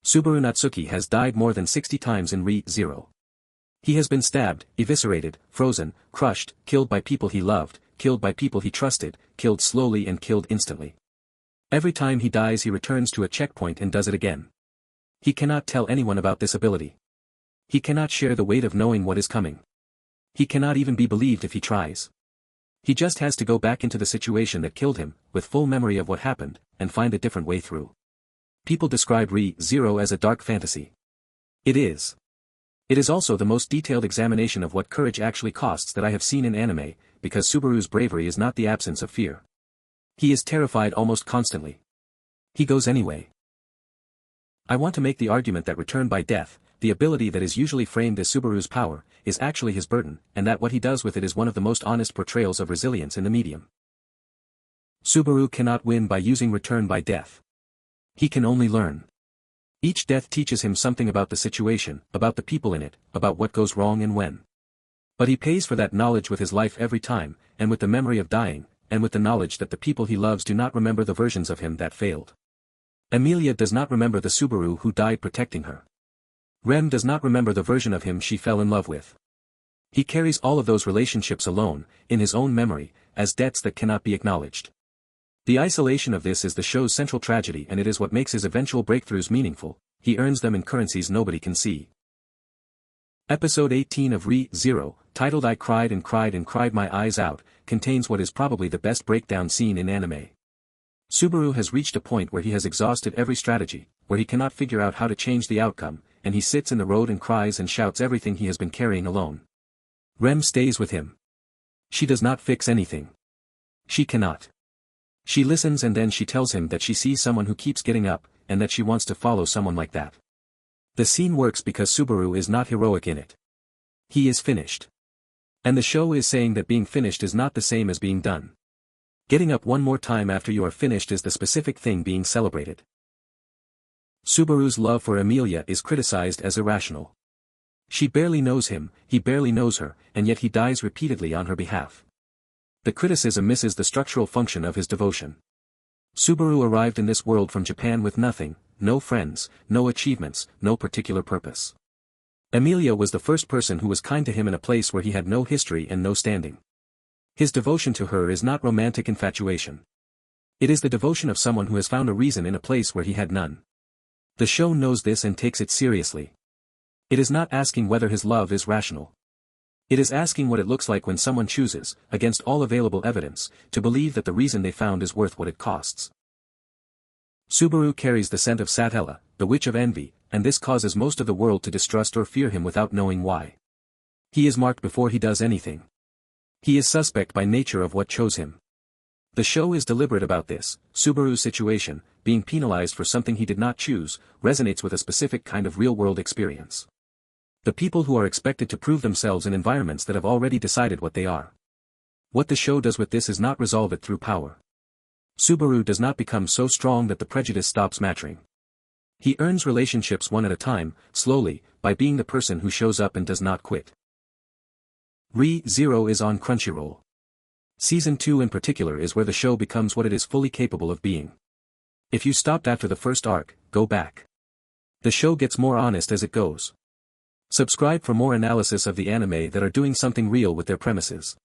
Subaru Natsuki has died more than 60 times in Re-Zero. He has been stabbed, eviscerated, frozen, crushed, killed by people he loved, killed by people he trusted, killed slowly and killed instantly. Every time he dies he returns to a checkpoint and does it again. He cannot tell anyone about this ability. He cannot share the weight of knowing what is coming. He cannot even be believed if he tries. He just has to go back into the situation that killed him, with full memory of what happened, and find a different way through. People describe Re-Zero as a dark fantasy. It is. It is also the most detailed examination of what courage actually costs that I have seen in anime, because Subaru's bravery is not the absence of fear. He is terrified almost constantly. He goes anyway. I want to make the argument that return by death, the ability that is usually framed as Subaru's power, is actually his burden, and that what he does with it is one of the most honest portrayals of resilience in the medium. Subaru cannot win by using return by death. He can only learn. Each death teaches him something about the situation, about the people in it, about what goes wrong and when. But he pays for that knowledge with his life every time, and with the memory of dying, and with the knowledge that the people he loves do not remember the versions of him that failed. Emilia does not remember the Subaru who died protecting her. Rem does not remember the version of him she fell in love with. He carries all of those relationships alone, in his own memory, as debts that cannot be acknowledged. The isolation of this is the show's central tragedy, and it is what makes his eventual breakthroughs meaningful. He earns them in currencies nobody can see. Episode 18 of Re-Zero, titled I Cried and Cried and Cried My Eyes Out, contains what is probably the best breakdown scene in anime. Subaru has reached a point where he has exhausted every strategy, where he cannot figure out how to change the outcome, and he sits in the road and cries and shouts everything he has been carrying alone. Rem stays with him. She does not fix anything. She cannot. She listens and then she tells him that she sees someone who keeps getting up, and that she wants to follow someone like that. The scene works because Subaru is not heroic in it. He is finished. And the show is saying that being finished is not the same as being done. Getting up one more time after you are finished is the specific thing being celebrated. Subaru's love for Emilia is criticized as irrational. She barely knows him, he barely knows her, and yet he dies repeatedly on her behalf. The criticism misses the structural function of his devotion. Subaru arrived in this world from Japan with nothing, no friends, no achievements, no particular purpose. Emilia was the first person who was kind to him in a place where he had no history and no standing. His devotion to her is not romantic infatuation. It is the devotion of someone who has found a reason in a place where he had none. The show knows this and takes it seriously. It is not asking whether his love is rational. It is asking what it looks like when someone chooses, against all available evidence, to believe that the reason they found is worth what it costs. Subaru carries the scent of Satella, the witch of envy, and this causes most of the world to distrust or fear him without knowing why. He is marked before he does anything. He is suspect by nature of what chose him. The show is deliberate about this. Subaru's situation, being penalized for something he did not choose, resonates with a specific kind of real-world experience. The people who are expected to prove themselves in environments that have already decided what they are. What the show does with this is not resolve it through power. Subaru does not become so strong that the prejudice stops mattering. He earns relationships one at a time, slowly, by being the person who shows up and does not quit. Re-Zero is on Crunchyroll. Season 2 in particular is where the show becomes what it is fully capable of being. If you stopped after the first arc, go back. The show gets more honest as it goes. Subscribe for more analysis of the anime that are doing something real with their premises.